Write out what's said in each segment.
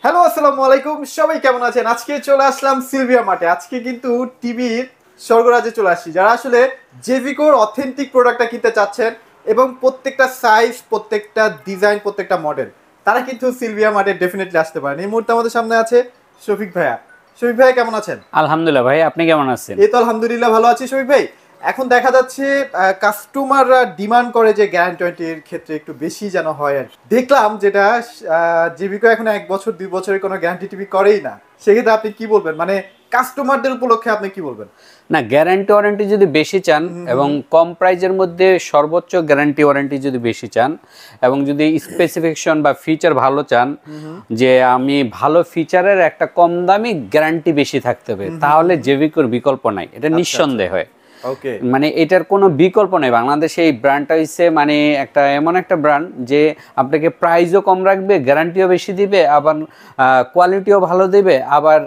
Hello, আসসালামু আলাইকুম। সবাই কেমন আছেন? আজকে চলে আসলাম সিলভিয়া মার্টে। আজকে কিন্তু টিভির স্বর্গরাজ্যে চলে আসছি। যারা আসলে জেভিকোর অথেন্টিক প্রোডাক্টটা কিনতে চাচ্ছেন এবং প্রত্যেকটা সাইজ, প্রত্যেকটা ডিজাইন, প্রত্যেকটা মডেল, তারা কিন্তু সিলভিয়া মার্টে ডেফিনেটলি আসতে পারেন। এই মুহূর্তে আমাদের সামনে আছে শফিক ভাইয়া। শফিক ভাইয়া কেমন আছেন? আলহামদুলিল্লাহ ভাই, আপনি কেমন আছেন? এই তো আলহামদুলিল্লাহ ভালো আছি শফিক ভাই। এখন দেখা যাচ্ছে কাস্টমাররা ডিমান্ড করে যে গ্যারান্টি ওয়ারেন্টির ক্ষেত্রে একটু বেশি যেন হয় আর কি। দেখলাম যেটা জেভিকো এখন 1 বছর 2 বছরের কোনো গ্যারান্টি টিভি করেই না। সেক্ষেত্রে আপনি কি বলবেন, মানে কাস্টমারদের উপলক্ষে আপনি কি বলবেন? না, গ্যারান্টি ওয়ারেন্টি যদি বেশি চান এবং কম প্রাইজের মধ্যে সর্বোচ্চ গ্যারান্টি ওয়ারেন্টি যদি বেশি চান এবং যদি স্পেসিফিকেশন বা ফিচার ভালো চান, যে আমি ভালো ফিচারের একটা কম দামি গ্যারান্টি বেশি থাকতে হবে, তাহলে জেভিকোর বিকল্প নাই, এটা নিঃসন্দেহ হয়। ওকে, মানে এটার কোনো বিকল্প নেই। বাংলাদেশে এই ব্র্যান্ডটা হচ্ছে মানে একটা এমন একটা ব্র্যান্ড যে আপনাকে প্রাইসও কম রাখবে, গ্যারান্টিও বেশি দিবে, আবার কোয়ালিটিও ভালো দিবে, আবার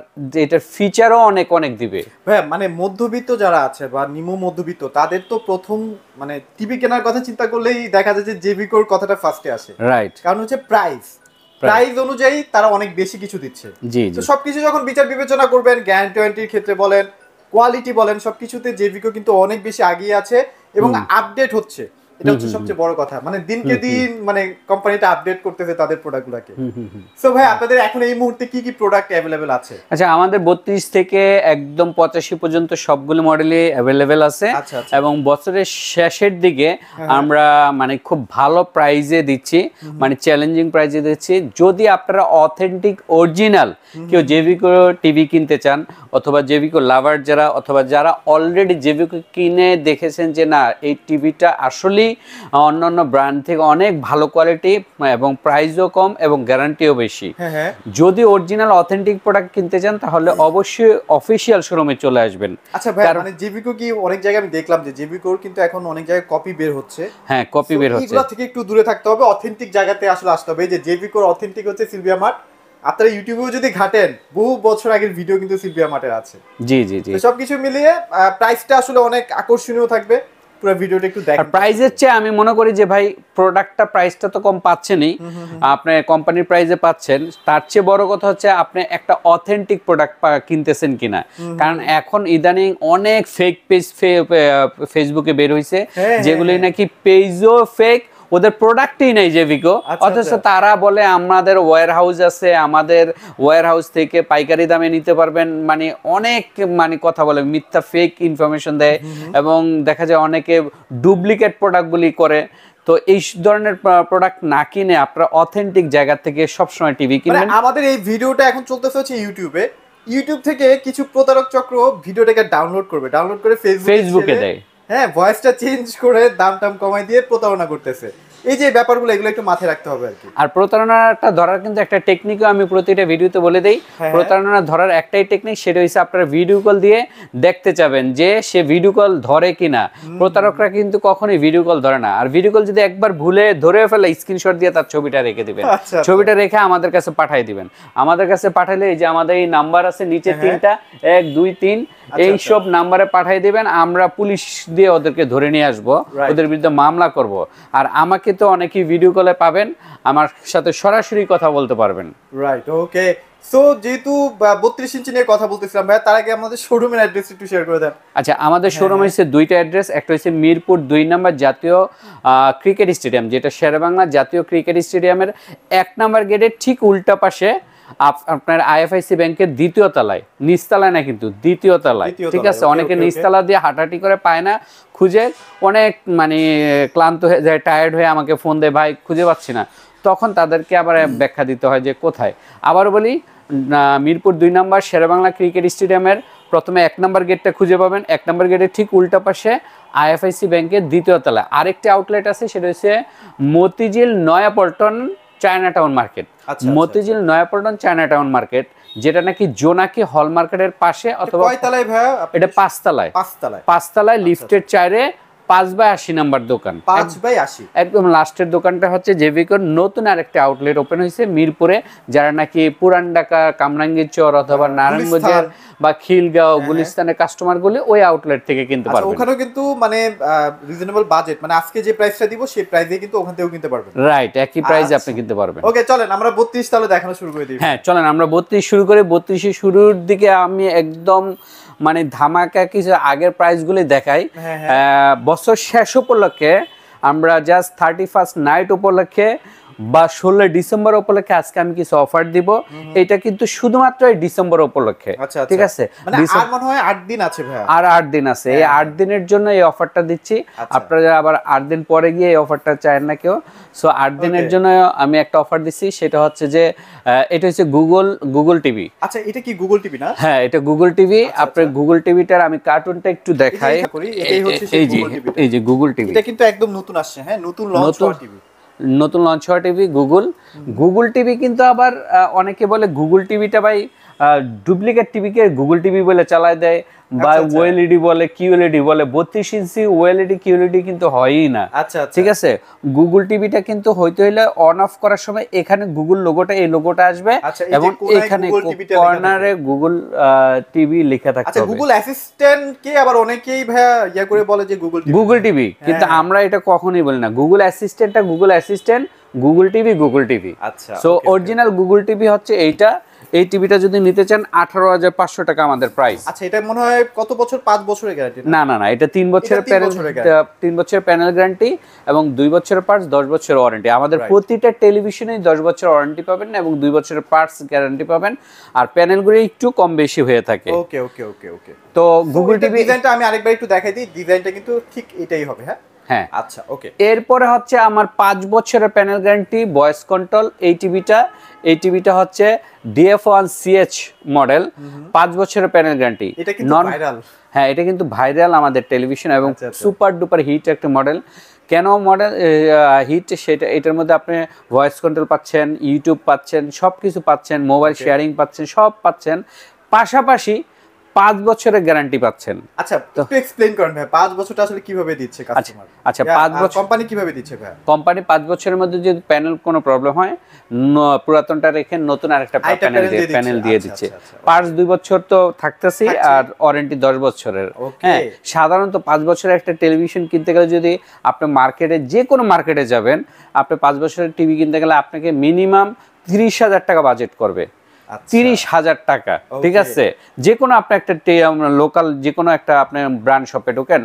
এটার ফিচারও অনেক অনেক দিবে। ভাইয়া মানে মধ্যবিত্ত যারা আছে বা নিম্ন মধ্যবিত্ত, তাদের তো প্রথম মানে টিভি কেনার কথা চিন্তা করলেই দেখা যায় যে জেভিকোর কথাটা ফার্স্টে আসে। রাইট। কারণ হচ্ছে প্রাইস অনুযায়ী তারা অনেক বেশি কিছু দিচ্ছে। জি তো জি। সবকিছু যখন বিচার বিবেচনা করবেন, গ্যারান্টি ওয়ারেন্টির ক্ষেত্রে বলেন, কোয়ালিটি বলেন, সবকিছুতে জেভিকো কিন্তু অনেক বেশি এগিয়ে আছে এবং আপডেট হচ্ছে। এটা হচ্ছে সবচেয়ে বড় কথা। মানে দিনকে দিন মানে কোম্পানিটা আপডেট করতেছে তাদের প্রোডাক্টগুলোকে। সো ভাই, আপনাদের এখন এই মুহূর্তে কি কি প্রোডাক্ট অ্যাভেলেবেল আছে? আচ্ছা, আমাদের 32 থেকে একদম 85 পর্যন্ত সবগুলো মডেলই অ্যাভেলেবেল আছে। আচ্ছা আচ্ছা। এবং বছরের শেষের দিকে আমরা মানে খুব ভালো প্রাইজে দিচ্ছি, মানে চ্যালেঞ্জিং প্রাইজে দিচ্ছি। যদি আপনারা অথেন্টিক অরিজিনাল কেউ জেভিকো টিভি কিনতে চান, অথবা জেভিকো লাভার যারা, অথবা যারা অলরেডি জেভিকো কিনে দেখেছেন যে না এই টিভিটা আসলেই অন্যান্য ব্র্যান্ড থেকে অনেক ভালো কোয়ালিটি এবং প্রাইসও কম এবং গ্যারান্টিও বেশি, হ্যাঁ, যদি অরিজিনাল অথেন্টিক প্রোডাক্ট কিনতে চান তাহলে অবশ্যই অফিসিয়াল শোরুমে চলে আসবেন। আচ্ছা ভাই, মানে জেভিকো কি অনেক জায়গায় আমি দেখলাম যে জেভিকোর কিন্তু এখন অনেক জায়গায় কপি বের হচ্ছে। হ্যাঁ, কপি বের হচ্ছে। এগুলা থেকে একটু দূরে থাকতে হবে, অথেন্টিক জায়গাতে আসলে আসতে হবে। এই যে জেভিকোর অথেন্টিক হচ্ছে সিলভিয়া মার্ট। আপনারা ইউটিউবেও যদি ঘাটেন, বহু বছর আগের ভিডিও কিন্তু সিলভিয়া মার্টের আছে। জি জি জি। তো সবকিছু মিলিয়ে প্রাইসটা আসলে অনেক আকর্ষণীয় থাকবে। পুরো ভিডিওটা একটু আর দেখেন। প্রাইজের চেয়ে আমি মনে করি যে ভাই প্রোডাক্টটা প্রাইসটা তো কম পাচ্ছেনই, আপনি কোম্পানির প্রাইসে পাচ্ছেন, তার চেয়ে বড় কথা হচ্ছে আপনি একটা অথেন্টিক প্রোডাক্ট কিনতেছেন কিনা। কারণ এখন ইদানিং অনেক ফেক পেজ ফেসবুকে বের হয়েছে, যেগুলি নাকি পেজও ফেক, ওদের প্রোডাক্টই নেই জেভিকো, অথচ তারা বলে আমাদের ওয়্যার হাউস আছে, আমাদের ওয়্যার হাউস থেকে পাইকারি দামে নিতে পারবেন, মানে অনেক মানে কথা বলে, মিথ্যা ফেক ইনফরমেশন দেয় এবং দেখা যায় অনেকে ডুপ্লিকেট প্রোডাক্টগুলি করে। তো এই ধরনের প্রোডাক্ট না কিনে আপনারা অথেন্টিক জায়গা থেকে সবসময় টিভি কিনবেন। আমাদের এই ভিডিওটা এখন চলতেছে হচ্ছে ইউটিউবে। ইউটিউব থেকে কিছু প্রতারক চক্র ভিডিওটাকে ডাউনলোড করে ফেসবুকে দেয়। হ্যাঁ, ভয়েসটা চেঞ্জ করে দাম টাম কমাই দিয়ে প্রতারণা করতেছে। এই যে ব্যাপারগুলো, এগুলো একটু মাথায় রাখতে হবে আর কি। আর প্রতারণাটা ধরার কিন্তু একটা টেকনিকও আমি প্রতিটা ভিডিওতে বলে দেই। প্রতারণা ধরার একটাই টেকনিক, সেটা হচ্ছে আপনারা ভিডিও কল দিয়ে দেখতে চাবেন যে সে ভিডিও কল ধরে কিনা। প্রতারকরা কিন্তু কখনোই ভিডিও কল ধরে না, আর ভিডিও কল যদি একবার ভুলে ধরে ফেলে স্ক্রিনশট দিয়ে তার ছবিটা রেখে দিবেন। ছবিটা রেখে আমাদের কাছে পাঠিয়ে দিবেন। আমাদের কাছে পাঠালে এই যে আমাদের এই নাম্বার আছে নিচে 3টা 1 2 3, এই সব নাম্বারে পাঠিয়ে দিবেন। আমরা পুলিশ দিয়ে ওদেরকে ধরে নিয়ে আসবো, ওদের বিরুদ্ধে মামলা করব। আর আমাকে তো অনেকেই ভিডিও কলে পাবেন, আমার সাথে সরাসরি কথা বলতে পারবেন। রাইট, ওকে। সো যেহেতু 32 ইঞ্চি নিয়ে কথা বলতেছিলাম ভাই, তার আগে আমাদের শোরুমের অ্যাড্রেস একটু শেয়ার করে দেন। আচ্ছা, আমাদের শোরুম হচ্ছে 2টা অ্যাড্রেস। একটা হচ্ছে মিরপুর 2 নম্বর জাতীয় ক্রিকেট স্টেডিয়াম, যেটা শেরেবাংলা জাতীয় ক্রিকেট স্টেডিয়ামের 1 নম্বর গেটের ঠিক উল্টা পাশে, আপনার আইএফআইসি ব্যাংকের 2য় তলায়, নিচতলায় না কিন্তু 2য় তলায়, ঠিক আছে? অনেকে নিচতলা দিয়ে হাঁটাহাঁটি করে পায় না, খুঁজে অনেক মানে ক্লান্ত হয়ে যায়, টায়ার্ড হয়ে আমাকে ফোন দেয়, ভাই খুঁজে পাচ্ছি না। তখন তাদেরকে আবার ব্যাখ্যা দিতে হয় যে কোথায়। আবার বলি, মিরপুর 2 নম্বর শেরেবাংলা ক্রিকেট স্টেডিয়ামের প্রথমে 1 নম্বর গেটটা খুঁজে পাবেন। 1 নম্বর গেটের ঠিক উল্টা পাশে আইএফআইসি ব্যাংকের 2য় তলায় আরেকটি আউটলেট আছে, সেটা হচ্ছে Motijheel Naya Paltan China town market. Motijheel Naya Paltan China town market, যেটা নাকি জোনাকি হল মার্কেটের পাশে, অথবা কয় তলায় ভাইয়া? এটা 5 তলায়। 5 তলায়। 5 তলায় লিফটের 4-এ 5/80 নাম্বার দোকান, 5/80 একদম লাস্টের দোকানটা হচ্ছে জেভিকোর নতুন আরেকটা আউটলেট ওপেন হয়েছে মিরপুরে। যারা নাকি পুরান ঢাকা, কামরাঙ্গীরচর অথবা নারায়ণগঞ্জের বা খিলগাঁও, গুলিস্তানের কাস্টমারগুলি ওই আউটলেট থেকে কিনতে পারবেন। ওখানেও কিন্তু মানে রিজনেবল বাজেট, মানে আজকে যে প্রাইসটা দিব সেই প্রাইসে কিন্তু ওখান থেকেও কিনতে পারবেন। রাইট, একই প্রাইসে আপনি কিনতে পারবেন। ওকে চলেন আমরা 32 তাহলে দেখানো শুরু করে দিই। হ্যাঁ চলেন আমরা 32 শুরু করি। 32 শুরুর দিকে আমি একদম মানে ধামাকা কিছু আগের প্রাইসগুলি দেখাই। বছর শেষ উপলক্ষে আমরা জাস্ট 31st নাইট উপলক্ষে বা 16 ডিসেম্বর উপলক্ষে আজকে আমি কিছু অফার দিব। এটা কিন্তু শুধুমাত্র এই ডিসেম্বর উপলক্ষে, ঠিক আছে? মানে আর মনে হয় 8 দিন আছে ভাই, আর 8 দিন আছে। এই 8 দিনের জন্য এই অফারটা দিচ্ছি। আপনারা আবার 8 দিন পরে গিয়ে এই অফারটা চান না কেউ, সো 8 দিনের জন্য আমি একটা অফার দিচ্ছি। সেটা হচ্ছে যে এটা হচ্ছে গুগল টিভি। আচ্ছা এটা কি গুগল টিভি না? হ্যাঁ এটা গুগল টিভি। আপনার গুগল টিভিটার আমি কার্টুনটা একটু দেখাই। এটাই হচ্ছে সেই গুগল টিভি। এই যে গুগল টিভি, এটা কিন্তু একদম নতুন আসছে। হ্যাঁ নতুন লঞ্চ হওয়া টিভি, নতুন লঞ্চ হওয়া টিভি গুগল টিভি। কিন্তু আবার অনেকে বলে গুগল টিভিটা ভাই ডুপ্লিকেট টিভিকে গুগল টিভি বলে চালায় দেয়, বা ওএলইডি বলে, কিউএলইডি বলে। 32 ইঞ্চি ওএলইডি কিউএলইডি কিন্তু হয়ই না। ঠিক আছে, গুগল টিভিটা কিন্তু হইতে হইলে অন অফ করার সময় এখানে গুগল লোগোটা, এই লোগোটা আসবে এবং এখানে কর্নারে গুগল টিভি লেখা থাকবে। আচ্ছা গুগল অ্যাসিস্ট্যান্ট কে আবার অনেকেই ভাইয়া ইয়া করে বলে যে গুগল টিভি, কিন্তু আমরা এটা কখনোই বলি না। গুগল অ্যাসিস্ট্যান্টটা গুগল অ্যাসিস্ট্যান্ট, গুগল টিভি। আচ্ছা সো অরিজিনাল গুগল টিভি হচ্ছে এইটা। এই টিভিটা যদি নিতে চান 18,500 টাকা আমাদের প্রাইস। আচ্ছা এটা মনে হয় কত বছর? 5 বছরের গ্যারান্টি? না না না, এটা 3 বছরের প্যানেল, 3 বছরের প্যানেল গ্যারান্টি এবং 2 বছরের পার্টস, 10 বছরের ওয়ারেন্টি। আমাদের প্রতিটা টেলিভিশনেই 10 বছরের ওয়ারেন্টি পাবেন এবং 2 বছরের পার্টস গ্যারান্টি পাবেন। আর প্যানেলগুলো একটু কম বেশি হয়ে থাকে। ওকে ওকে ওকে ওকে। তো গুগল টিভি ডিজাইনটা আমি আরেকবার একটু দেখাই দিই। ডিজাইনটা কিন্তু ঠিক এটাই হবে। হ্যাঁ হ্যাঁ আচ্ছা ওকে। এরপরে হচ্ছে আমার 5 বছরের প্যানেল গ্যারান্টি, ভয়েস কন্ট্রোল। এই টিভিটা হচ্ছে DF1CH মডেল, 5 বছরের প্যানেল গ্যারান্টি। এটা কিন্তু ভাইরাল। হ্যাঁ এটা কিন্তু ভাইরাল আমাদের টেলিভিশন এবং সুপার ডুপার হিট একটা মডেল। কেন মডেল হিট? সেটা এটার মধ্যে আপনি ভয়েস কন্ট্রোল পাচ্ছেন, ইউটিউব পাচ্ছেন, সব কিছু পাচ্ছেন, মোবাইল শেয়ারিং পাচ্ছেন, সব পাচ্ছেন। পাশাপাশি 5 বছরের গ্যারান্টি পাচ্ছেন। আচ্ছা একটু এক্সপ্লেইন করেন ভাই, 5 বছরটা আসলে কিভাবে দিচ্ছে কাস্টমার? আচ্ছা 5 বছর কোম্পানি কিভাবে দিচ্ছে ভাই? কোম্পানি 5 বছরের মধ্যে যদি প্যানেল কোনো প্রবলেম হয়, পুরাতনটা রেখে নতুন আরেকটা প্যানেল দিয়ে দিচ্ছে। পার্টস 2 বছর তো থাকতেছি, আর ওয়ারেন্টি 10 বছরের। হ্যাঁ সাধারণত 5 বছরের একটা টেলিভিশন কিনতে গেলে যদি আপনি মার্কেটে, যে কোনো মার্কেটে যাবেন, আপনি 5 বছরের টিভি কিনতে গেলে আপনাকে মিনিমাম 30,000 টাকা বাজেট করবে। 30,000 টাকা, ঠিক আছে? যে কোনো আপনি একটা লোকাল যে কোনো একটা আপনি ব্র্যান্ড শপে ঢোকেন,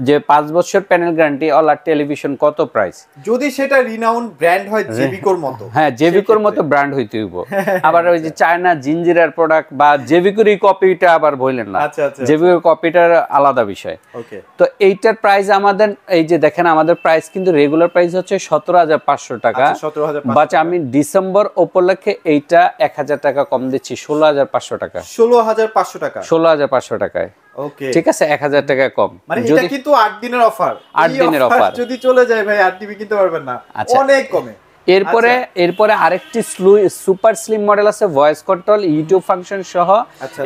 যে 5 বছর প্যানেল গ্যারান্টি অল টেলিভিশন কত প্রাইস? যদি সেটা রিনাউন্ড ব্র্যান্ড হয়, জেভিকোর মতো। হ্যাঁ জেভিকোর মতো ব্র্যান্ড হইতে হইব। আবার ওই যে চায়না জিঞ্জিরার প্রোডাক্ট বা জেভিকোরই কপিটা আবার বললেন না, জেভিকোর কপিটার আলাদা বিষয়। ওকে, তো এইটার প্রাইস আমাদের, এই যে দেখেন আমাদের প্রাইস কিন্তু রেগুলার প্রাইস হচ্ছে 17,500 টাকা। বাট আমি ডিসেম্বর উপলক্ষে এইটা 1,000 টাকা কম দিচ্ছি, 16,500 টাকা। 16,500 টাকা, 16,500 টাকায়। ওকে ঠিক আছে, 1,000 টাকা কম। মানে এটা কিন্তু 8 দিনের অফার। 8 দিনের অফার যদি চলে যায় ভাই 8 টিভি কিনতে পারবেন না, অনেক কমে। এরপরে আরেকটি সুপার স্লিম মডেল আছে, ভয়েস কন্ট্রোল, ইউটিউব ফাংশন সহ।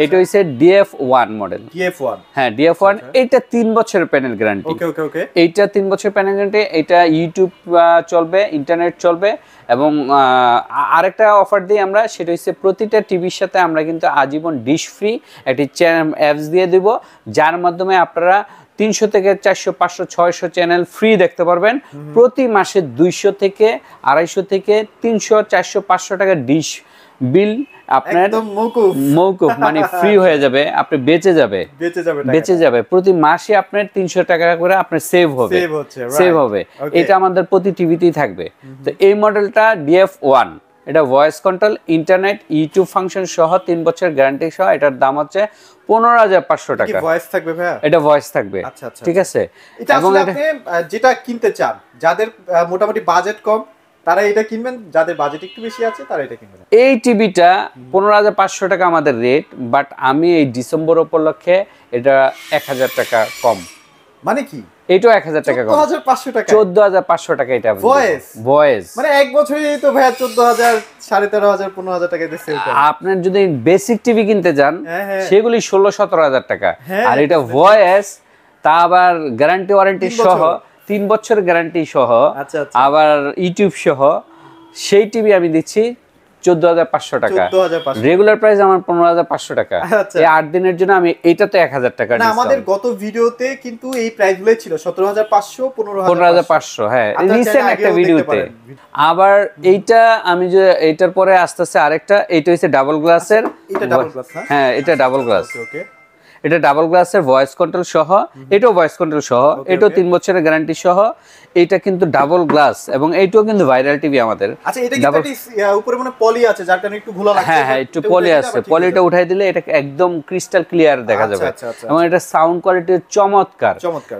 এটা হইছে DF1 মডেল। DF1, হ্যাঁ DF1। এটা 3 বছরের প্যানেল গ্যারান্টি। ওকে ওকে ওকে। এইটা 3 বছরের প্যানেল গ্যারান্টি। এটা ইউটিউব চলবে, ইন্টারনেট চলবে। এবং আরেকটা অফার দিই আমরা, সেটা হচ্ছে প্রতিটা টিভির সাথে আমরা কিন্তু আজীবন ডিশ ফ্রি একটি অ্যাপস দিয়ে দিব, যার মাধ্যমে আপনারা 300 থেকে 400, 500, 600 চ্যানেল ফ্রি দেখতে পারবেন। প্রতি মাসে 200 থেকে 250 থেকে 300, 400, 500 টাকা ডিশ বিল আপনার মৌকুফ, মানে ফ্রি হয়ে যাবে। আপনি বেঁচে যাবে প্রতি মাসে আপনার 300 টাকা করে আপনার সেভ হবে। এটা আমাদের প্রতি টিভিতেই থাকবে। তো এই মডেলটা DF1, এটা voice control, internet, YouTube function সহ 3 বছর গ্যারান্টি সহ। এটার দাম হচ্ছে 15,500 টাকা। ভয়েস থাকবে ভাই? এটা ভয়েস থাকবে। ঠিক আছে, এবং আপনি যেটা কিনতে চান, যাদের মোটামুটি বাজেট কম তারা এটা কিনবেন, যাদের বাজেট একটু বেশি আছে তারা এটা কিনবেন। এই টিভিটা 15,500 টাকা আমাদের রেট, বাট আমি এই ডিসেম্বর উপলক্ষে এটা 1,000 টাকা কম। মানে কি? এটাও 1,000 টাকা কম, 14,500 টাকা। 14,500 টাকা এটা ভয়েস। মানে এক বছরেই তো ভাই 14,000, 13,500, 15,000 টাকা দিয়ে সেল করে। আপনার যদি বেসিক টিভি কিনতে যান সেগুলি 16,000-17,000 টাকা, আর এটা ভয়েস তা আবার গ্যারান্টি ওয়ারেন্টি 3 সহ বছর? 3 বছর গ্যারান্টি সহ আচ্ছা আচ্ছা আবার ইউটিউব সহ সেই টিভি আমি দিচ্ছি 14,500 টাকা। 14,500 রেগুলার প্রাইস আমার 15,500 টাকা। আচ্ছা। এই 8 দিনের জন্য আমি এইটাতে 1,000 টাকা না আমাদের ডিসকাউন্ট। গত ভিডিওতে কিন্তু এই প্রাইসগুলোই ছিল 17,500 15,500 15,500 হ্যাঁ, আপনারা রিসেন্ট চাইলে একটা আগেও দেখতে ভিডিওতে। পারেন। আবার এইটা আমি যে এইটার পরে আস্তে আস্তে আরেকটা, এইটা হচ্ছে ডাবল গ্লাসের। এটা ডাবল গ্লাস না? হ্যাঁ, এটা ডাবল গ্লাস। ওকে ওকে এটা ডাবল গ্লাসের ভয়েস কন্ট্রোল সহ, এটাও ভয়েস কন্ট্রোল সহ, এটাও 3 বছরের গ্যারান্টি সহ। এটা কিন্তু ডাবল গ্লাস এবং এইটাও কিন্তু ভাইরাল টিভি আমাদের। আচ্ছা এটা কি উপরে মনে পলি আছে যার কারণে একটু ঘোলা লাগছে? হ্যাঁ হ্যাঁ, একটু পলি আছে, পলিটা উঠাই দিলে এটা একদম ক্রিস্টাল ক্লিয়ার দেখা যাবে। আচ্ছা। এবং এটা সাউন্ড কোয়ালিটি চমৎকার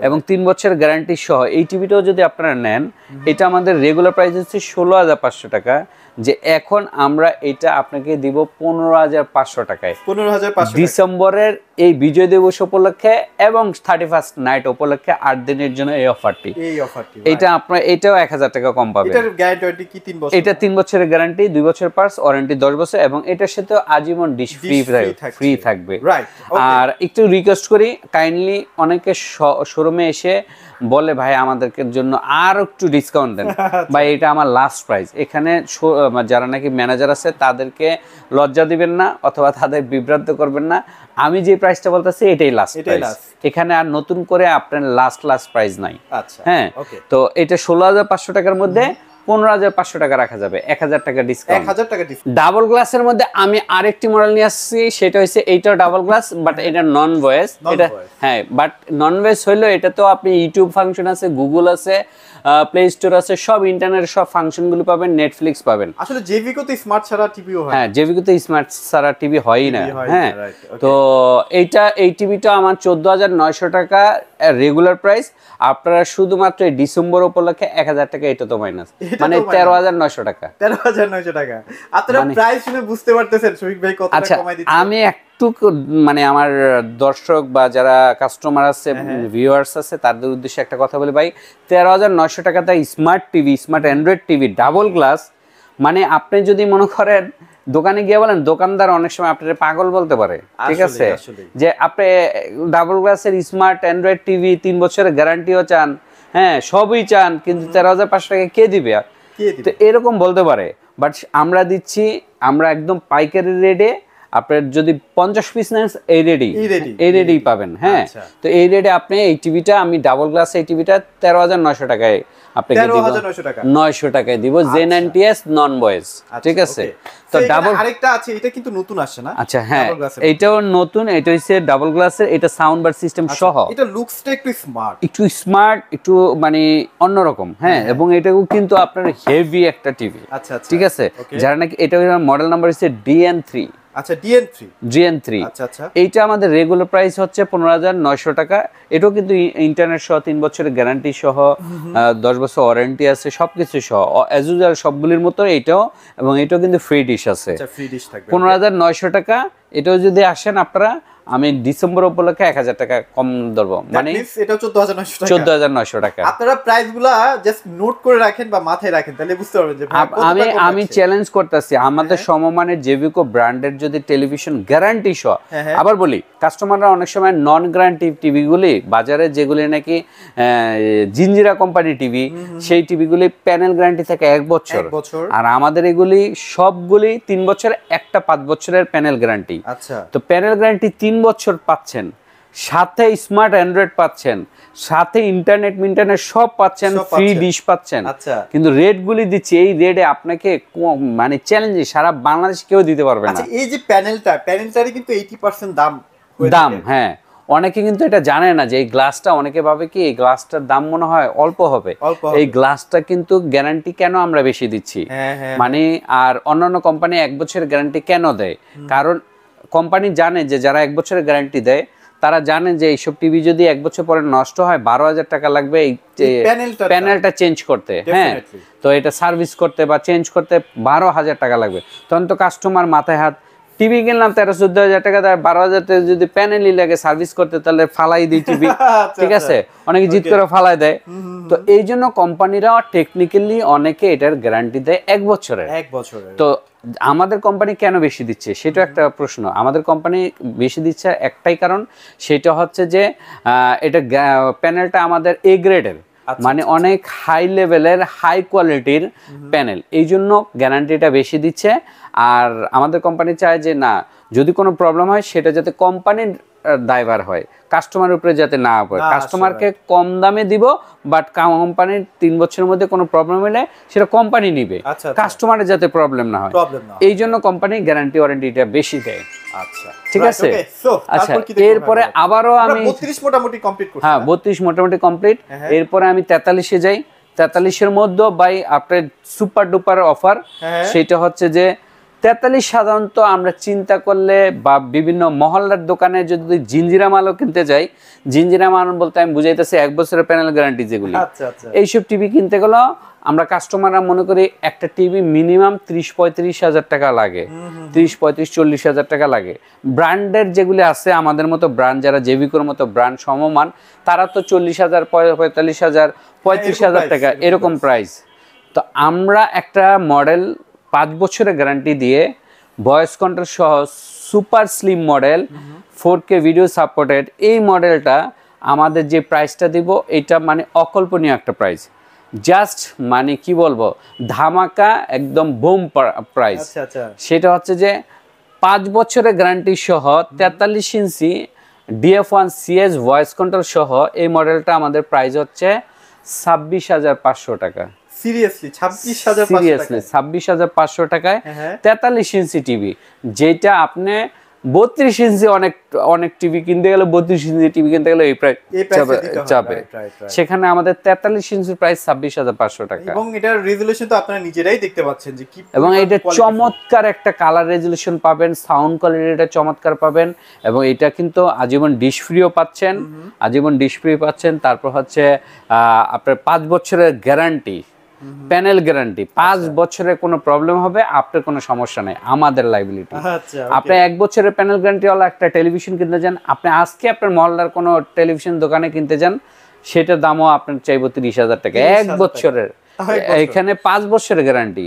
এবং 3 বছরের গ্যারান্টি সহ। এই টিভিটাও যদি আপনারা নেন, এটা আমাদের রেগুলার প্রাইস হচ্ছে 16,500 টাকা, যে এখন আমরা এটা আপনাকে দিব 15,500 টাকায় 15,500 ডিসেম্বরের এই বিজয় দিবস উপলক্ষে এবং 31st নাইট উপলক্ষে 8 দিনের জন্য এই অফারটি। এটা আপনার এটাও 1,000 টাকা কম পাবেন। এটার গ্যারান্টি কি 3 বছর? এটা 3 বছরের গ্যারান্টি, 2 বছর পার্টস ওয়ারেন্টি 10 বছর এবং এটার সাথে আজীবন ডিশ ফ্রি থাকবে। রাইট। আর একটু রিকোয়েস্ট করি, কাইন্ডলি অনেকে শোরুমে এসে বলে ভাই আমাদেরকে জন্য আর একটু ডিসকাউন্ট দেন ভাই, এটা আমার লাস্ট প্রাইস। এখানে যারা নাকি ম্যানেজার আছে তাদেরকে লজ্জা দিবেন না অথবা তাদের বিভ্রান্ত করবেন না। আমি যে প্রাইসটা বলতেছি এটাই লাস্ট প্রাইস। এখানে আর নতুন করে আপনার লাস্ট প্রাইস নাই। আচ্ছা হ্যাঁ, তো এটা 16,500 টাকার মধ্যে 15,500 টাকা রাখা যাবে, 1,000 টাকা ডিসকাউন্ট। 1,000 টাকা ডিসকাউন্ট। ডাবল গ্লাসের মধ্যে আমি আরেকটি মডেল নিয়ে আসছি, সেটা হচ্ছে এইটাও ডাবল গ্লাস, বাট এটা নন ভয়েস। এটা হ্যাঁ, বাট নন ভয়েস হইলেও এটা তো আপনি ইউটিউব ফাংশন আছে, গুগল আছে, প্লে স্টোর আছে, সব ইন্টারনেট সব ফাংশনগুলো পাবেন, নেটফ্লিক্স পাবেন। আসলে জেভিকো তো স্মার্ট ছাড়া টিভিও হয়। হ্যাঁ, জেভিকো তো স্মার্ট ছাড়া টিভি হয়ই না। হ্যাঁ, তো এই টিভিটা আমার 14,900 টাকা রেগুলার প্রাইস। আপনারা শুধুমাত্র এই ডিসেম্বর উপলক্ষে 1,000 টাকা এটা তো মাইনাস, মানে 13,900 টাকা। 13,900 টাকা। আপনারা প্রাইস শুনে বুঝতে পারতেছেন শফিক ভাই কত টাকা কমাই দিচ্ছে। আমি একটু মানে আমার দর্শক বা যারা কাস্টমার আছে, ভিউয়ার্স আছে, তাদের উদ্দেশ্যে একটা কথা বলি ভাই, 13,900 টাকাতে smart TV, smart Android TV double glass, মানে আপনি যদি মনে করেন দোকানে গিয়ে বলেন, দোকানদার অনেক সময় আপনার পাগল বলতে পারে, ঠিক আছে, যে আপনি ডাবল গ্লাসের স্মার্ট অ্যান্ড্রয়েড টিভি 3 বছরের গ্যারান্টিও চান, হ্যাঁ সবই চান, কিন্তু 13,500 টাকা কে দিবে? তো এরকম বলতে পারে। বাট আমরা দিচ্ছি, আমরা একদম পাইকারি রেটে। আপনার যদি 50 পিস নেন এই রেডি পাবেন। হ্যাঁ, তো এই রেটে আপনি এই টিভিটা, আমি ডাবল গ্লাস এই টিভিটা 13,900 টাকায় আপনাকে দিব, 900 টাকায় দিব, Z90S নন ভয়েস, ঠিক আছে। তো ডাবল আরেকটা আছে, এটা কিন্তু নতুন আসছে না? আচ্ছা হ্যাঁ, এটাও নতুন, এটা হচ্ছে ডাবল গ্লাসের, এটা সাউন্ড বার সিস্টেম সহ। এটা লুকসটা একটু স্মার্ট, একটু মানে অন্যরকম। হ্যাঁ, এবং এটাও কিন্তু আপনার হেভি একটা টিভি। আচ্ছা, ঠিক আছে। যারা নাকি, এটা মডেল নাম্বার হচ্ছে DN3। আচ্ছা, DN3। আচ্ছা, এইটা আমাদের রেগুলার প্রাইস হচ্ছে 15,900 টাকা। এটাও কিন্তু ইন্টারনেট সহ, 3 বছরের গ্যারান্টি সহ, 10 বছর ওয়ারেন্টি আছে, সবকিছু সহ অ্যাজ ইউজুয়াল সবগুলির মতো এটাও। এবং এটাও কিন্তু ফ্রি ডিশ আছে। 15,900 টাকা। এটাও যদি আসেন আপনারা, আমি ডিসেম্বর উপলক্ষে 1,000 টাকা কম ধরবো, মানে এটা 14,900 টাকা। আপনারা প্রাইসগুলা জাস্ট নোট করে রাখেন বা মাথায় রাখেন, তাহলে বুঝতে পারবেন যে আমি চ্যালেঞ্জ করতেছি, আমাদের সমমানের জেভিকো ব্র্যান্ডের যদি টেলিভিশন গ্যারান্টি সহ, আবার বলি কাস্টমাররা অনেক সময় নন গ্যারান্টি টিভিগুলি বাজারে, যেগুলি নাকি জিঞ্জিরা কোম্পানি টিভি, সেই টিভিগুলি প্যানেল গ্যারান্টি থাকে 1 বছর, আর আমাদের এগুলি সবগুলি 3 বছর, একটা 5 বছরের প্যানেল গ্যারান্টি। আচ্ছা, তো প্যানেল গ্যারান্টি 3 বছর পাচ্ছেন, সাথে স্মার্ট অ্যান্ড্রয়েড পাচ্ছেন, সাথে ইন্টারনেট সব পাচ্ছেন, ফ্রি ডিশ পাচ্ছেন। কিন্তু রেটগুলি দিচ্ছি, এই রেটে আপনাকে মানে চ্যালেঞ্জিং, সারা বাংলাদেশ কেউ দিতে পারবে না। এই যে প্যানেলটারই কিন্তু 80% দাম। হ্যাঁ, অনেকে কিন্তু এটা জানে না যে এই গ্লাসটা, অনেকে ভাবে কি এই গ্লাসটার দাম মনে হয় অল্প হবে। এই গ্লাসটা কিন্তু গ্যারান্টি কেন আমরা বেশি দিচ্ছি, মানে আর অন্যান্য কোম্পানি 1 বছরের গ্যারান্টি কেন দেয়? কারণ কোম্পানি জানে যে যারা 1 বছরের গ্যারান্টি দেয়, তারা জানে যে এইসব টিভি যদি 1 বছর পরে নষ্ট হয় 12,000 টাকা লাগবে এই প্যানেলটা চেঞ্জ করতে। হ্যাঁ, তো এটা সার্ভিস করতে বা চেঞ্জ করতে 12,000 টাকা লাগবে। তখন তো কাস্টমার মাথায় হাত, টিভি কিনলাম 13-14,000 টাকা, 12,000 টাকা যদি প্যানেলই লাগে সার্ভিস করতে, তাহলে ফালাই দিই টিভি, ঠিক আছে, অনেকে জিদ করে ফালাই দেয়। তো এই জন্য কোম্পানিরা টেকনিক্যালি অনেকে এটার গ্যারান্টি দেয় 1 বছরের। তো আমাদের কোম্পানি কেন বেশি দিচ্ছে সেটা একটা প্রশ্ন। আমাদের কোম্পানি বেশি দিচ্ছে একটাই কারণ, সেটা হচ্ছে যে এটা প্যানেলটা আমাদের এ গ্রেডের, মানে অনেক হাই লেভেলের হাই কোয়ালিটির প্যানেল, এই জন্য গ্যারান্টিটা বেশি দিচ্ছে। আর আমাদের কোম্পানি চায় যে না, যদি কোনো প্রবলেম হয় সেটা যাতে কোম্পানির দায়ভার হয়, কাস্টমারের উপরে যাতে না পড়ে। কাস্টমারকে কম দামে দিব, বাট কোম্পানির 3 বছরের মধ্যে কোনো প্রবলেম হলে সেটা কোম্পানি নিবে, কাস্টমারের যাতে প্রবলেম না হয়, এই জন্য কোম্পানি গ্যারান্টি ওয়ারেন্টিটা বেশি দেয়। আচ্ছা, ঠিক আছে। আচ্ছা, এরপরে আবারও আমি 32 মোটামুটি কমপ্লিট করছি। হ্যাঁ, 32 মোটামুটি কমপ্লিট। এরপরে আমি 43-এ যাই। 43-এর মধ্যে বাই আপনার সুপার ডুপার অফার, সেটা হচ্ছে যে 43 সাধারণত আমরা চিন্তা করলে বা বিভিন্ন মহল্লার দোকানে যদি জিঞ্জিরা মালও কিনতে যাই, জিঞ্জিরা মাল বলতে আমি বুঝাইতেছি 1 বছরের প্যানেল গ্যারান্টি যেগুলি, এইসব টিভি কিনতে গেলে আমরা কাস্টমাররা মনে করি একটা টিভি মিনিমাম 30-35 হাজার টাকা লাগে, 30-35-40 হাজার টাকা লাগে। ব্র্যান্ডের যেগুলি আছে আমাদের মতো ব্র্যান্ড, যারা জেভিকোর মতো ব্র্যান্ড সমমান, তারা তো 40 হাজার, 45 হাজার, 35 হাজার টাকা এরকম প্রাইস। তো আমরা একটা মডেল 5 বছরের গ্যারান্টি দিয়ে ভয়েস কন্ট্রোল সহ super slim model 4K video supported, এই মডেলটা আমাদের যে প্রাইসটা দিব এটা মানে অকল্পনীয় একটা প্রাইস, জাস্ট মানে কি বলবো, ধামাকা একদম বুম প্রাইস। সেটা হচ্ছে যে 5 বছরের গ্যারান্টি সহ 43 ইঞ্চি DF1 CS ভয়েস কন্ট্রোল সহ এই মডেলটা আমাদের প্রাইস হচ্ছে 26,500 টাকা। সিরিয়াসলি 26,500 টাকায় 43 ইঞ্চি টিভি, যেটা আপনি 32 ইঞ্চি অনেক টিভি কিনতে গেলে, 32 ইঞ্চি টিভি কিনতে গেলে এই প্রাইস যাবে, সেখানে আমাদের 43 ইঞ্চির প্রাইস 26,500 টাকা। এবং এটার রেজোলিউশন তো আপনারা নিজেরাই দেখতে পাচ্ছেন যে কি, এবং এটা চমৎকার একটা কালার রেজোলিউশন পাবেন, সাউন্ড কোয়ালিটিটা চমৎকার পাবেন, এবং এটা কিন্তু আজীবন ডিশ ফ্রিও পাচ্ছেন, তারপর হচ্ছে আপনার 5 বছরের গ্যারান্টি, প্যানেল গ্যারান্টি, 5 বছরের কোনো প্রবলেম হবে আপনার কোনো সমস্যা নেই, আমাদের লাইবিলিটি। আপনি 1 বছরের প্যানেল গ্যারান্টি ওয়ালা একটা টেলিভিশন কিনতে যান, আপনি আজকে আপনার মহল্লার কোনো টেলিভিশন দোকানে কিনতে যান, সেটার দামও আপনার চাইবো 30,000 টাকা 1 বছরের। এখানে 5 বছরের গ্যারান্টি।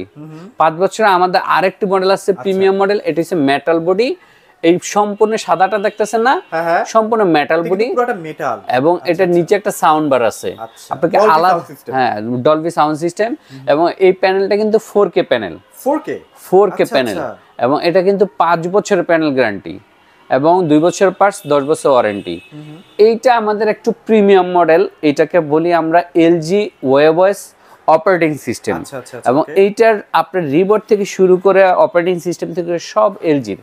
5 বছরের আমাদের আরেকটি মডেল আছে প্রিমিয়াম মডেল, এটা হচ্ছে মেটাল বডি, এই সম্পূর্ণ সাদাটা দেখতেছেন না, সম্পূর্ণ মেটাল বডি, এবং এটার নিচে একটা সাউন্ড বার আছে আপনাকে আলাদা, হ্যাঁ, ডলবি সাউন্ড সিস্টেম, এবং এই প্যানেলটা কিন্তু 4K প্যানেল, 4K প্যানেল, এবং এটা কিন্তু 5 বছরের প্যানেল গ্যারান্টি এবং 2 বছর পার্টস, 10 বছর ওয়ারেন্টি। এইটা আমাদের একটু প্রিমিয়াম মডেল, এটাকে বলি আমরা LG ওয়েভওয়েস অপারেটিং সিস্টেম, এবং এইটার আপনার রিমোট থেকে শুরু করে অপারেটিং সিস্টেম থেকে সব LG-র,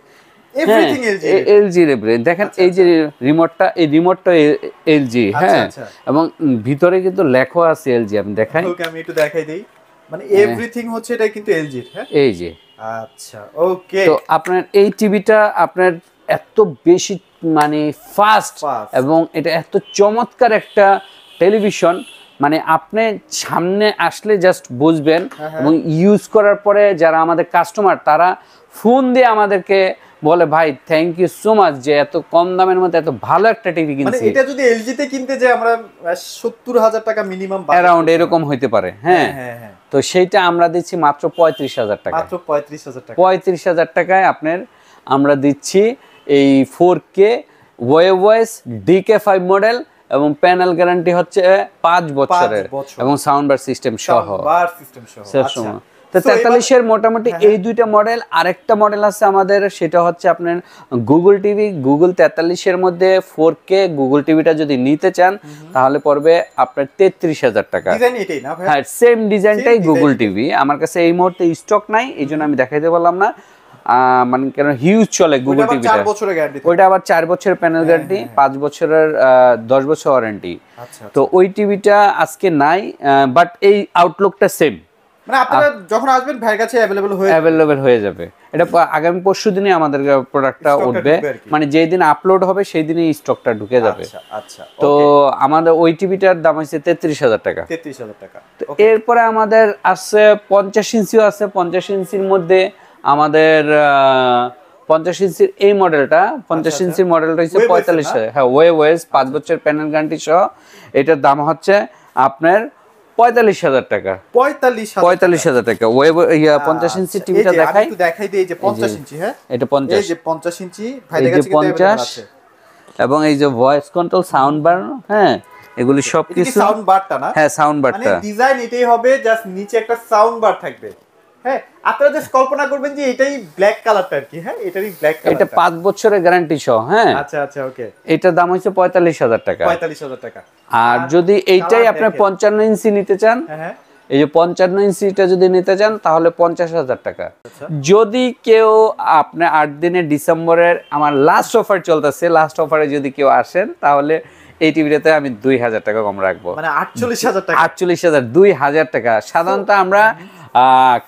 LG-র দেখেন, এই যে রিমোটটা, এই রিমোটটা LG, হ্যাঁ, এবং ভিতরে কিন্তু লেখা আছে LG, আমি দেখাই, আমি একটু দেখাই দেই, মানে এভরিথিং হচ্ছে এটা কিন্তু LG-র, হ্যাঁ, এই যে। আচ্ছা, ওকে। তো আপনার এই টিভিটা আপনার এত বেশি মানে ফাস্ট, এবং এটা এত চমৎকার একটা টেলিভিশন, মানে আপনি সামনে আসলে জাস্ট বুঝবেন, এবং ইউজ করার পরে যারা আমাদের কাস্টমার, তারা ফোন দিয়ে আমাদেরকে বলে, ভাই থ্যাংক ইউ সো মাচ যে এত কম দামের মধ্যে এত ভালো একটা টিভি কিনছি। মানে এটা যদি LG তে কিনতে যাই আমরা 70,000 টাকা মিনিমাম অ্যারাউন্ড এরকম হইতে পারে, হ্যাঁ। তো সেইটা আমরা দিচ্ছি মাত্র 35,000 টাকা, মাত্র 35,000 টাকা। 35,000 টাকায় আপনার আমরা দিচ্ছি এই 4K ওয়েভওয়েস DK5 মডেল, এবং প্যানেল গ্যারান্টি হচ্ছে 5 বছরের, এবং সাউন্ড বার সিস্টেম সহ। তো 43-এর মোটামুটি এই দুইটা মডেল। আরেকটা মডেল আছে আমাদের, সেটা হচ্ছে আপনার গুগল টিভি, গুগল 43-এর মধ্যে 4K গুগল টিভিটা যদি নিতে চান তাহলে পড়বে আপনার 33,000 টাকা। হ্যাঁ, সেম ডিজাইনটাই গুগল টিভি, আমার কাছে এই মুহূর্তে স্টক নাই, এই জন্য আমি দেখাইতে পারলাম না, মানে কেন হিউজ চলে গুগল টিভিটা, ওইটা আবার 4 বছরের প্যানেল গ্যারান্টি, 5 বছরের 10 বছর ওয়ারেন্টি। তো ওই টিভিটা আজকে নাই, বাট এই আউটলুকটা সেম, মানে আপনারা যখন আসবেন ভাইয়ের কাছে অ্যাভেলেবল হয়ে যাবে। এটা আগামী পরশু দিনে আমাদের প্রোডাক্টটা উঠবে, মানে যেই দিন আপলোড হবে সেই দিনই স্টকটা ঢুকে যাবে। তো আমাদের ওই টিভিটার দাম হচ্ছে 33,000 টাকা। এরপরে আমাদের আছে 50 ইঞ্চিও আছে। 50 ইঞ্চির মধ্যে আমাদের 50 ইঞ্চির এই মডেলটা, 50 ইঞ্চির মডেলটা হচ্ছে 45,000, হ্যাঁ, ওয়েভওয়েস 5 বছর প্যানেল গ্যারান্টি সহ। এটার দাম হচ্ছে আপনার 45,000 টাকা। 45,000 টাকা। ওয়েব 50 ইঞ্চি টিভিটা দেখাই, একটু দেখাই দিই, এই যে 50 ইঞ্চি, হ্যাঁ এটা 50, এই যে 50 ইঞ্চি ভাইদের কাছে কিন্তু अवेलेबल আছে। এবং এই যে ভয়েস কন্ট্রোল, সাউন্ড বার, হ্যাঁ এগুলি সবকিছু সাউন্ড বারটা না, হ্যাঁ সাউন্ড মানে বারটা ডিজাইন এটাই হবে, জাস্ট নিচে একটা সাউন্ড বার থাকবে। হ্যাঁ, আপনারা জাস্ট কল্পনা করবেন যে এটাই ব্ল্যাক কালারটা আর কি। হ্যাঁ, এটারই ব্ল্যাক কালার। এটা 5 বছরের গ্যারান্টি সহ। হ্যাঁ আচ্ছা আচ্ছা, ওকে। এটার দাম হচ্ছে 45,000 টাকা। 45,000 টাকা। আর যদি এইটাই আপনি 55 ইঞ্চি নিতে চান, হ্যাঁ এই যে 55 ইঞ্চিটা যদি নিতে চান তাহলে 50,000 টাকা। যদি কেউ আপনি 8 দিনের ডিসেম্বরের আমার লাস্ট অফার চলতেছে, লাস্ট অফারে যদি কেউ আসেন তাহলে এই টিভিটাতে আমি 2,000 টাকা কম রাখবো, মানে 48,000 টাকা। 48,000, 2,000 টাকা। সাধারণত আমরা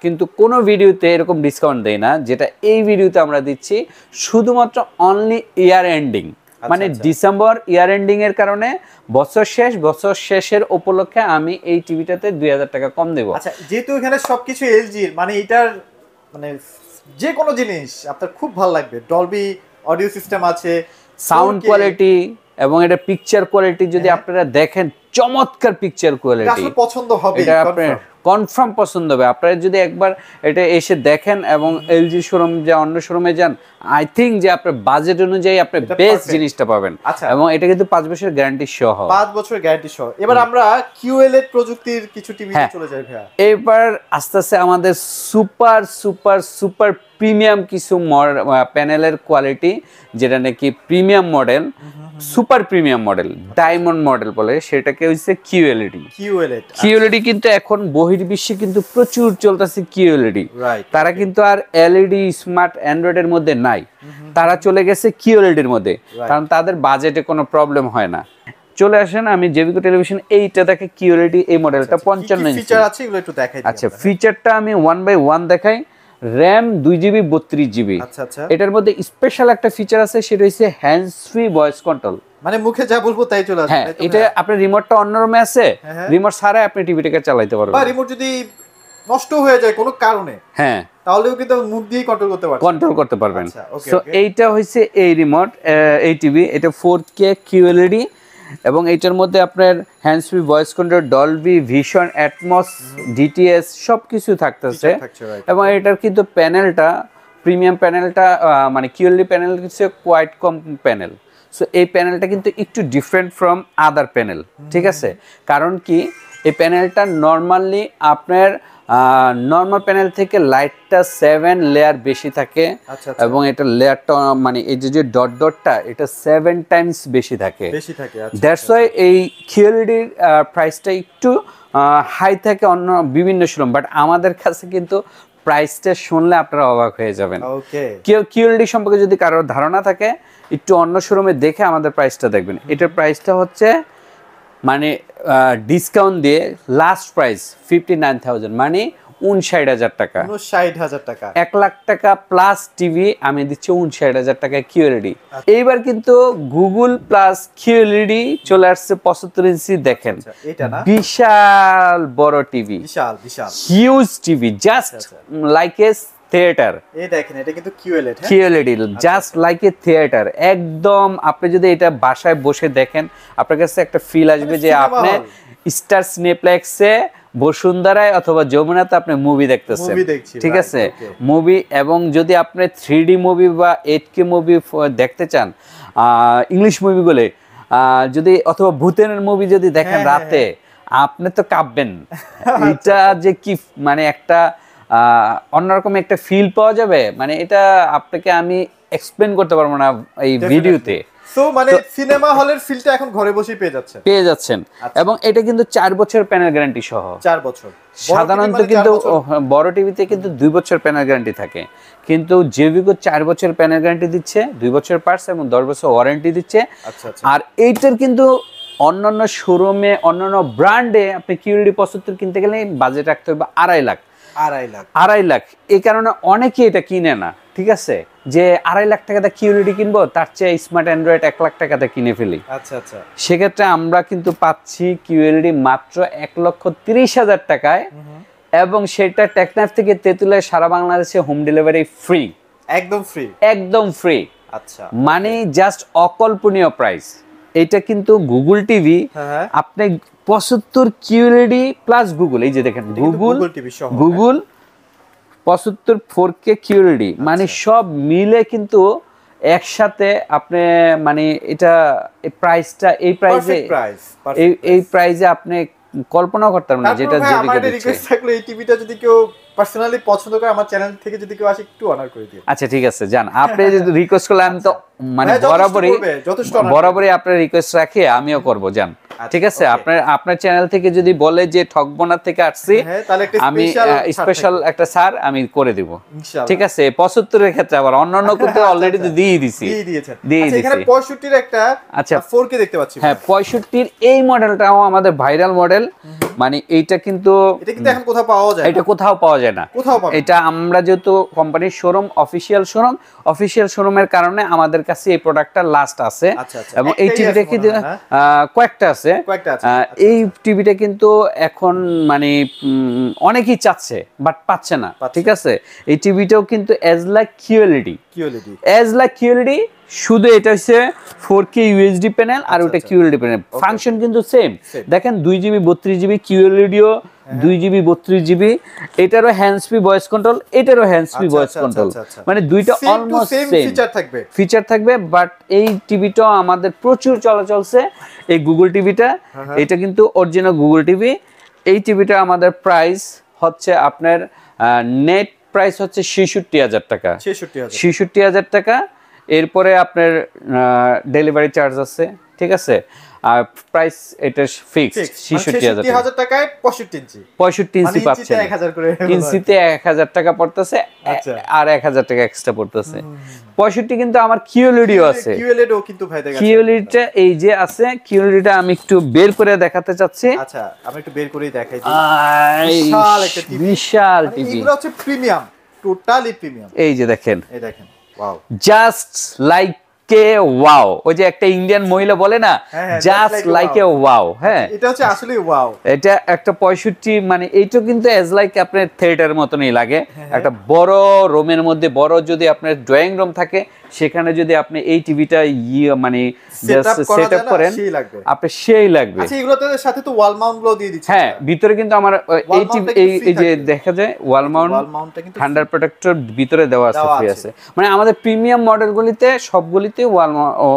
কিন্তু কোনো ভিডিওতে এরকম ডিসকাউন্ট দেই না, যেটা এই ভিডিওতে আমরা দিচ্ছি শুধুমাত্র অনলি ইয়ার এন্ডিং, মানে ডিসেম্বর ইয়ার এন্ডিং এর কারণে বছর শেষের উপলক্ষে আমি এই টিভিটাতে 2,000 টাকা কম দেব। আচ্ছা, যেহেতু এখানে সবকিছু এলজির, মানে এটার মানে যে কোনো জিনিস আপনার খুব ভালো লাগবে। ডলবি অডিও সিস্টেম আছে, সাউন্ড কোয়ালিটি এবং এটা পিকচার কোয়ালিটি যদি আপনারা দেখেন, চমৎকার পিকচার কোয়ালিটি, আসলে পছন্দ হবে, এটা আপনার কনফার্ম পছন্দ হবে। আপনারা যদি একবার এটা এসে দেখেন এবং এলজি শোরুম যা অন্য শোরুমে যান, আই থিঙ্ক যে আপনার বাজেট অনুযায়ী আপনি বেস্ট জিনিসটা পাবেন। এবং এটা কিন্তু 5 বছরের গ্যারান্টি সহ, 5 বছরের গ্যারান্টি সহ। এবার আমরা কিউএলএড প্রযুক্তির কিছু টিভিতে চলে যাই ভাইয়া। এবার আস্তে আস্তে আমাদের সুপার সুপার সুপার প্রিমিয়াম কিছু প্যানেলের কোয়ালিটি, যেটা নাকি premium model, super premium model, diamond model বলে, সেটাকে হচ্ছে কিউএলইডি। কিন্তু এখন বহির্বিশ্বে কিন্তু প্রচুর চলতেছে কিউএলইডি। তারা কিন্তু আর এলইডি স্মার্ট অ্যান্ড্রয়েডের মধ্যে নাই, তারা চলে গেছে কিউএলইডির মধ্যে, কারণ তাদের বাজেটে কোনো প্রবলেম হয় না। চলে আসেন, আমি জেভিকো টেলিভিশন এইটা দেখে কিউএলইডি এই মডেলটা 55 ইঞ্চি ফিচার আছে, এগুলো একটু দেখাই দিই। আচ্ছা, ফিচারটা আমি 1 বাই 1 দেখাই। RAM 2GB 32GB। আচ্ছা, এটার মধ্যে স্পেশাল একটা ফিচার আছে, সেটা হচ্ছে হ্যান্ডস ফ্রি ভয়েস কন্ট্রোল। মানে মুখে যা বলবো তাই চলে আসবে। হ্যাঁ, এটা আপনার রিমোটটা অন্য রুমে আছে, রিমোট ছাড়াই আপনি টিভিটাকে চালাতে পারবেন। বা রিমোট যদি নষ্ট হয়ে যায় কোনো কারণে, হ্যাঁ তাহলেও কিন্তু মুখ দিয়ে কন্ট্রোল করতে পারবেন। সো এইটা হচ্ছে এই রিমোট, এই টিভি, এটা 4K QLED এবং এইটার মধ্যে আপনার hands free voice control, Dolby vision, atoms, DTS সবকিছু থাকতেছে। এবং এটার কিন্তু প্যানেলটা প্রিমিয়াম প্যানেলটা, মানে কিউএলইডি প্যানেল হচ্ছে কোয়াইট কম প্যানেল। সো এই প্যানেলটা কিন্তু একটু ডিফারেন্ট ফ্রম আদার প্যানেল, ঠিক আছে? কারণ কি, এই প্যানেলটা নর্মালি আপনার নর্মাল প্যানেল থেকে লাইটটা 7 লেয়ার বেশি থাকে, এবং এটা লেয়ারটা মানে এই যে ডটটা এটা 7 টাইমস বেশি থাকে। দ্যাটস ওয়াই এই কিউএলইডির প্রাইসটা একটু হাই থাকে অন্য বিভিন্ন শোরুম, বাট আমাদের কাছে কিন্তু প্রাইসটা শুনলে আপনারা অবাক হয়ে যাবেন। কিউএলইডি সম্পর্কে যদি কারোর ধারণা থাকে, একটু অন্য শোরুমে দেখে আমাদের প্রাইসটা দেখবেন। এটার প্রাইসটা হচ্ছে মানে ডিসকাউন্ট দিয়ে লাস্ট প্রাইস 59,000, মানে 59,000 টাকা। 59,000 টাকা, 1 লাখ টাকা প্লাস টিভি আমি দিচ্ছি 59,000 টাকায় কিউএলইডি। এইবার কিন্তু গুগল প্লাস কিউএলইডি চলে আসছে 75 ইঞ্চি। দেখেন এটা না বিশাল বড় টিভি, বিশাল huge TV, just like a theatre. এই দেখেন, এটা কিন্তু QLED, just like a theatre. একদম আপনি যদি এটা বাসায় বসে দেখেন, আপনার কাছে একটা ফিল আসবে যে আপনি স্টার সিনেপ্লেক্সে, বসুন্ধরায় অথবা যমুনাতে আপনি মুভি দেখতেছেন, ঠিক আছে? মুভি, এবং যদি আপনি 3D মুভি বা 8K মুভি দেখতে চান, ইংলিশ মুভিগুলো যদি, অথবা ভূতের মুভি যদি দেখেন রাতে, আপনি তো কাঁপবেন। এটা যে কি মানে একটা অন্যরকম একটা ফিল পাওয়া যাবে, মানে এটা আপনাকে আমি এক্সপ্লেন করতে পারবো না এই ভিডিওতে। সো মানে সিনেমা হলের ফিলটা এখন ঘরে বসেই পেয়ে যাচ্ছেন। এবং এটা কিন্তু 4 বছর প্যানেল গ্যারান্টি সহ। 4 বছর। সাধারণত কিন্তু বড় টিভিতে কিন্তু 2 বছর প্যানেল গ্যারান্টি থাকে, কিন্তু জেভিকো 4 বছর প্যানেল গ্যারান্টি দিচ্ছে, 2 বছর পার্টস এবং 10 বছর ওয়ারেন্টি দিচ্ছে। আর এইটার কিন্তু অন্যান্য শোরুমে, অন্যান্য ব্র্যান্ডে আপনি কিউএলইডি 75 কিনতে গেলে বাজেট রাখতে হবে 2.5 লাখ। এই কারণে অনেকে এটা কিনে না, ঠিক আছে? যে 2.5 লাখ টাকাতে কিউএলইডি কিনবো, তার চেয়ে স্মার্ট অ্যান্ড্রয়েড 1 লাখ টাকাতে কিনে ফেলি। সেক্ষেত্রে আমরা কিন্তু পাচ্ছি কিউএলইডি মাত্র 1,30,000 টাকায়, এবং সেটা টেকনাফ থেকে তেঁতুলিয়া সারা বাংলাদেশে হোম ডেলিভারি ফ্রি, একদম ফ্রি। মানে জাস্ট অকল্পনীয় প্রাইস। এটা কিন্তু গুগল টিভি আপনি 75 QLED প্লাস গুগল, এই যে দেখেন গুগল টিভি সহ গুগল 75 4K QLED, মানে সব মিলে কিন্তু একসাথে আপনি মানে এটা প্রাইসটা এই প্রাইসে এই প্রাইসে আপনি কল্পনা করতে পারবেন না যেটা আমার একটা রিকোয়েস্ট থাকলো এই টিভিটা যদি কেউ পার্সোনালি পছন্দ করে আমার চ্যানেল থেকে যদি কেউ আসে একটু অনার করে দিন। আচ্ছা ঠিক আছে যান, আপনি যদি রিকোয়েস্ট করলে আমি তো মানে বরাবরই আপনার রিকোয়েস্ট রাখি, আমিও করব যান। ঠিক আছে, আপনার চ্যানেল থেকে যদি বলে যে ঠকবনা থেকে আসছি, আমি স্পেশাল একটা ছাড় আমি করে দিব। ঠিক আছে, 75 এর ক্ষেত্রে আবার অন্যান্য কিন্তু অলরেডি দিয়ে দিছি। এখানে 65 এর একটা আচ্ছা 4K দেখতে পাচ্ছি। হ্যাঁ 65 এর এই মডেলটাও আমাদের ভাইরাল মডেল, মানে এইটা কিন্তু এখন কোথাও পাওয়া যায় না, এটা কোথাও পাওয়া যায় না। এটা আমরা যেহেতু কোম্পানির শোরুম অফিশিয়াল শোরুমের কারণে আমাদের কাছে এই প্রোডাক্টটা লাস্ট আছে। এবং এই টিভিটা কিন্তু কয়েকটা আছে। এই টিভিটা কিন্তু এখন মানে অনেকেই চাচ্ছে বাট পাচ্ছে না। ঠিক আছে, এই টিভিটাও কিন্তু এজ লাইক QLED, শুধু এটা হচ্ছে 4K UHD প্যানেল আর ওটা QLED প্যানেল, ফাংশন কিন্তু সেম। দেখেন 2GB 32GB QLEDও 2GB 32GB, এটারও হ্যান্ডস ফ্রি ভয়েস কন্ট্রোল, এটারও হ্যান্ডস ফ্রি ভয়েস কন্ট্রোল, মানে দুইটা অলমোস্ট সেম ফিচার থাকবে। বাট এই টিভিটাও আমাদের প্রচুর চলছে, এই গুগল টিভিটা, এটা কিন্তু অরিজিনাল গুগল টিভি। এই টিভিটা আমাদের প্রাইস হচ্ছে আপনার নেট প্রাইস হচ্ছে 66,000 টাকা, 66,000 টাকা। এরপরে আপনার ডেলিভারি চার্জ আছে। ঠিক আছে, আর প্রাইস এটা ফিক্সড 66,000 টাকায় 65 ইঞ্চি পাচ্ছেন। ইঞ্চিতে 1000 টাকা পড়তেছে, আর 1000 টাকা এক্সট্রা পড়তেছে। 65 কিন্তু আমার QLEDও আছে, QLEDটা এই যে আছে, QLEDটা আমি একটু বের করে দেখাতে চাচ্ছি। আচ্ছা আমি একটু বের করেই দেখাই দিই। বিশাল টিভি, এগুলো হচ্ছে প্রিমিয়াম, টোটালি প্রিমিয়াম। এই যে দেখেন, ওয়াও, জাস্ট লাইক এ ওয়াও, ওই যে একটা ইন্ডিয়ান মহিলা বলে না, জাস্ট লাইক এ ওয়াও। হ্যাঁ এটা হচ্ছে আসলে ওয়াও। এটা একটা 65, মানে এইটা কিন্তু এজ লাইক আপনার থিয়েটারের মতনই লাগে। একটা বড় রুমের মধ্যে বড় যদি আপনার ড্রয়িং রুম থাকে, সেখানে যদি আপনি এই টিভিটা মানে সেটআপ করেন, আপনি সেই লাগবে। আচ্ছা এগুলোর সাথে তো ওয়াল মাউন্ট গুলো দিয়ে দিচ্ছেন। হ্যাঁ ভিতরে কিন্তু আমার এই যে দেখা যায় ওয়াল মাউন্টটা কিন্তু থান্ডার প্রোটেক্টর ভিতরে দেওয়া আছে, ফ্রি আছে। মানে আমাদের প্রিমিয়াম মডেলগুলিতে সবগুলিতে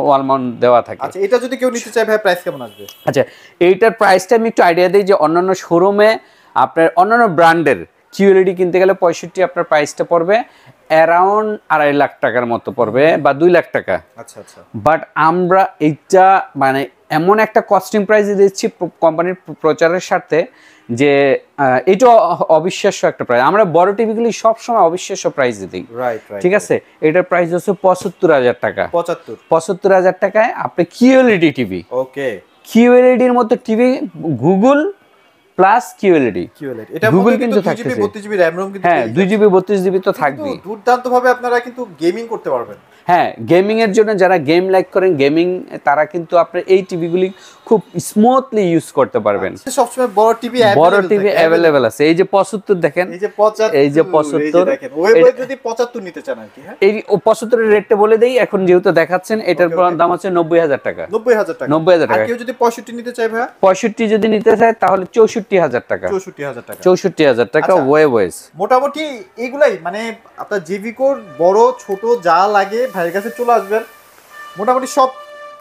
ওয়াল মাউন্ট দেওয়া থাকে। আচ্ছা এটা যদি কেউ নিতে চায় ভাই প্রাইস কেমন আসবে? আচ্ছা এইটার প্রাইসটা আমি একটু আইডিয়া দিই যে অন্যান্য শোরুমে আপনার অন্যান্য ব্র্যান্ডের QLED কিনতে গেলে 65 আপনার প্রাইসটা পড়বে অ্যারাউন্ড 2.5 লাখ টাকার মতো পড়বে বা 2 লাখ টাকা। আচ্ছা আচ্ছা, বাট আমরা এইটা মানে এমন একটা কস্টিং প্রাইসে দিচ্ছি কোম্পানির প্রচারের স্বার্থে যে এটা অবিশ্বাস্য একটা প্রাইস। আমরা বড় টিভিগুলি সবসময় অবিশ্বাস্য প্রাইস দিই। ঠিক আছে, এটার প্রাইস হচ্ছে 75,000 টাকা। 75,000 টাকায় আপনি QLED টিভি, ওকে QLED এর মতো টিভি গুগল প্লাস QLED, এটা গুগল কিন্তু থাকছে 32GB RAM ROM কিন্তু, হ্যাঁ 2GB 32GB তো থাকবেই। দুর্দান্ত ভাবে আপনারা কিন্তু গেমিং করতে পারবেন। হ্যাঁ গেমিং এর জন্য যারা গেম লাইক করেন গেমিং, তারা কিন্তু আপনার এই টিভিগুলি খুব স্মুথলি ইউজ করতে পারবেন। সবসময় বড় টিভি অ্যাভেলেবল আছে। এই যে 75 দেখেন, এই যে 75 দেখেন, ওই যদি 75 নিতে চান আর কি। হ্যাঁ এই 75 এর রেটটা বলে দেই এখন যেহেতু দেখাচ্ছেন, এটার দাম আছে 90,000 টাকা। 90,000 টাকা। আর কেউ যদি 65 নিতে চায় ভাই, 65 যদি নিতে চায় তাহলে 64,000 টাকা। 64,000 টাকা ওয়েস। মোটামুটি এগুলাই মানে আপনার জেভিকোর বড় ছোট যা লাগে ভাইয়ের কাছে চলে আসবেন, মোটামুটি সব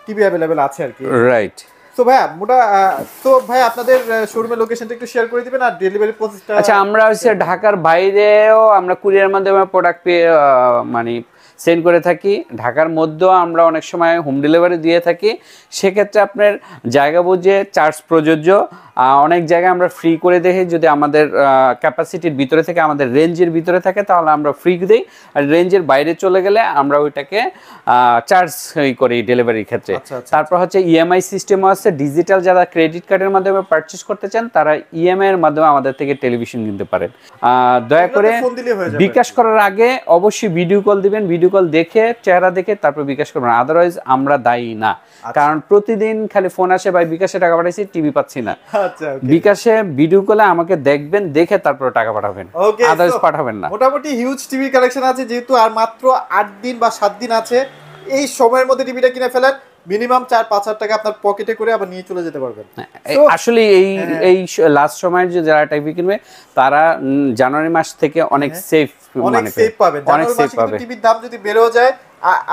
টিভি অ্যাভেলেবেল আছে আর কি। রাইট। তো ভাই আপনাদের শোরুমের লোকেশনটা একটু শেয়ার করে দিবেন আর ডেলিভারি প্রসেসটা। আচ্ছা আমরা হচ্ছে ঢাকার বাইরেও আমরা কুরিয়ার মাধ্যমে প্রোডাক্ট মানে সেন্ড করে থাকি। ঢাকার মধ্যেও আমরা অনেক সময় হোম ডেলিভারি দিয়ে থাকি। সেক্ষেত্রে আপনার জায়গা বুঝে চার্জ প্রযোজ্য। অনেক জায়গায় আমরা ফ্রি করে দেখি, যদি আমাদের ক্যাপাসিটির ভিতরে থেকে আমাদের রেঞ্জের ভিতরে থাকে তাহলে আমরা ফ্রি দিই, আর রেঞ্জের বাইরে চলে গেলে আমরা ওইটাকে চার্জ করি ডেলিভারির ক্ষেত্রে। তারপর হচ্ছে EMI সিস্টেমও আছে। ডিজিটাল যারা ক্রেডিট কার্ডের মাধ্যমে পারচেস করতে চান তারা EMI এর মাধ্যমে আমাদের থেকে টেলিভিশন কিনতে পারেন। দয়া করে বিকাশ করার আগে অবশ্যই ভিডিও কল দিবেন, ভিডিও কল দেখে চেহারা দেখে তারপর বিকাশ করবেন, আদারওয়াইজ আমরা দায়ী না। কারণ প্রতিদিন খালি ফোন আসে ভাই বিকাশে টাকা পাঠাইছি টিভি পাচ্ছি না। বিকাশে ভিডিও কলে আমাকে দেখবেন, দেখে তারপর টাকা পাঠাবেন, আদারওয়াইজ পাঠাবেন না। মোটামুটি হিউজ টিভি কালেকশন আছে, যেহেতু আর মাত্র 8 দিন বা 7 দিন আছে, এই সময়ের মধ্যে টিভিটা কিনে ফেলেন। মিনিমাম 4-5 হাজার টাকা আপনার পকেটে করে আবার নিয়ে চলে যেতে পারবেন। আসলে এই লাস্ট সময়ের যে যারা টিভি কিনবে তারা জানুয়ারি মাস থেকে অনেক সেফ অনেক সেফ পাবেন। অনেক সেফ পাবে। টিভির দাম যদি বেড়েও যায়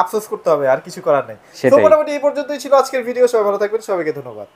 আফসোস করতে হবে, আর কিছু করার নেই। তো মোটামুটি এই পর্যন্তই ছিল আজকের ভিডিও। সবাই ভালো থাকবেন, সবাইকে ধন্যবাদ।